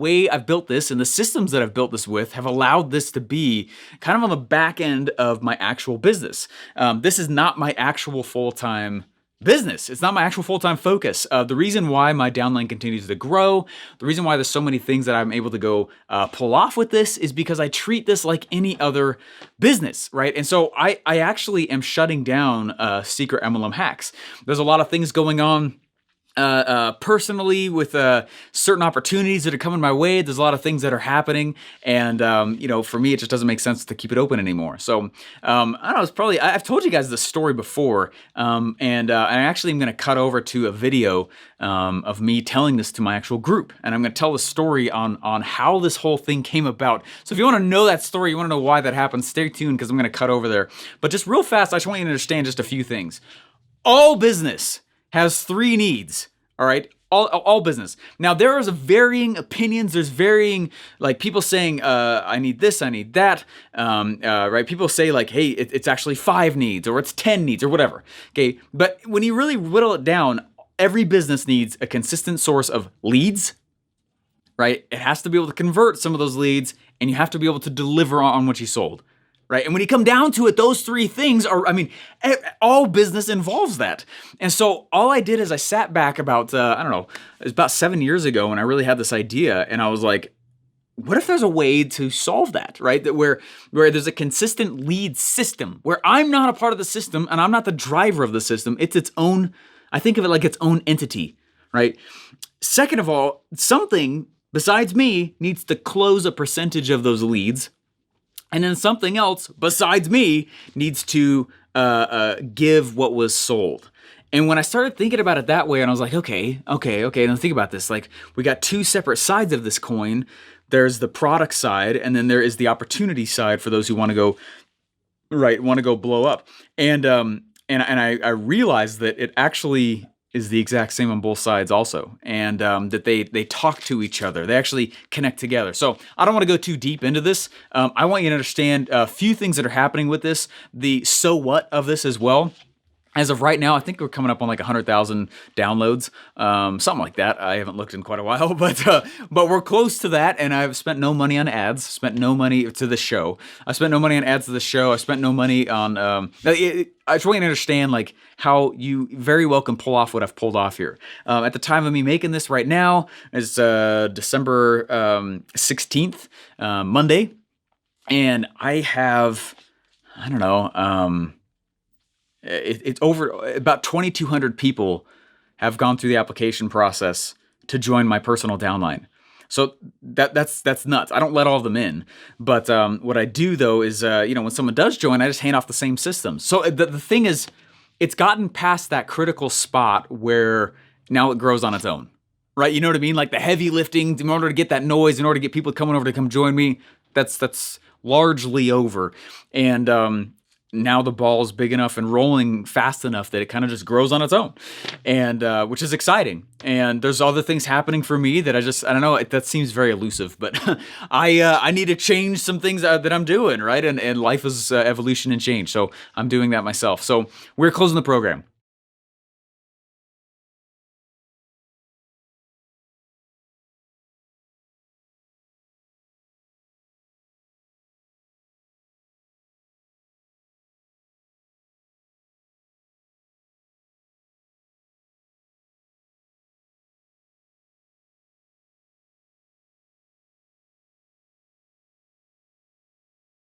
way I've built this and the systems that I've built this with have allowed this to be kind of on the back end of my actual business. This is not my actual full-time business. It's not my actual full-time focus. The reason why my downline continues to grow, the reason why there's so many things that I'm able to go pull off with this is because I treat this like any other business, right? And so I actually am shutting down Secret MLM Hacks. There's a lot of things going on personally with certain opportunities that are coming my way. There's a lot of things that are happening, and for me, it just doesn't make sense to keep it open anymore. So I don't know. It's probably I've told you guys this story before, and I actually am going to cut over to a video of me telling this to my actual group, and I'm going to tell the story on how this whole thing came about. So if you want to know that story, you want to know why that happened, stay tuned because I'm going to cut over there. But just real fast, I just want you to understand just a few things. All business has three needs, all right? All business. Now, there is varying opinions. There's varying, like people saying, I need this, I need that, right? People say like, hey, it's actually 5 needs or it's 10 needs or whatever, okay? But when you really whittle it down, every business needs a consistent source of leads, right? It has to be able to convert some of those leads, and you have to be able to deliver on what you sold. Right. And when you come down to it, those 3 things are, all business involves that. And so all I did is I sat back about, it was about 7 years ago when I really had this idea. And I was like, what if there's a way to solve that, right? That where there's a consistent lead system where I'm not a part of the system and I'm not the driver of the system. It's its own, I think of it like its own entity, right? Second of all, something besides me needs to close a percentage of those leads. And then something else besides me needs to give what was sold. And when I started thinking about it that way, and I was like, okay, now think about this. Like, we got 2 separate sides of this coin. There's the product side, and then there is the opportunity side for those who want to go blow up. And I realized that it actually is the exact same on both sides also, and that they talk to each other. They actually connect together. So I don't want to go too deep into this. I want you to understand a few things that are happening with this, the so what of this as well. As of right now, I think we're coming up on like 100,000 downloads, something like that. I haven't looked in quite a while, but we're close to that. And I've spent no money on ads, spent no money to the show. I spent no money on ads to the show. I spent no money on. I just want you to understand like how you very well can pull off what I've pulled off here. At the time of me making this right now is December 16th, Monday, and I have it's over about 2,200 people have gone through the application process to join my personal downline. So that's nuts. I don't let all of them in, but what I do though is when someone does join, I just hand off the same system. So the thing is, it's gotten past that critical spot where now it grows on its own, right? You know what I mean? Like the heavy lifting in order to get that noise, in order to get people coming over to come join me. That's largely over, and now the ball is big enough and rolling fast enough that it kind of just grows on its own, and which is exciting. And there's other things happening for me that I don't know. That seems very elusive, but I need to change some things that I'm doing, right? And life is evolution and change, so I'm doing that myself. So we're closing the program.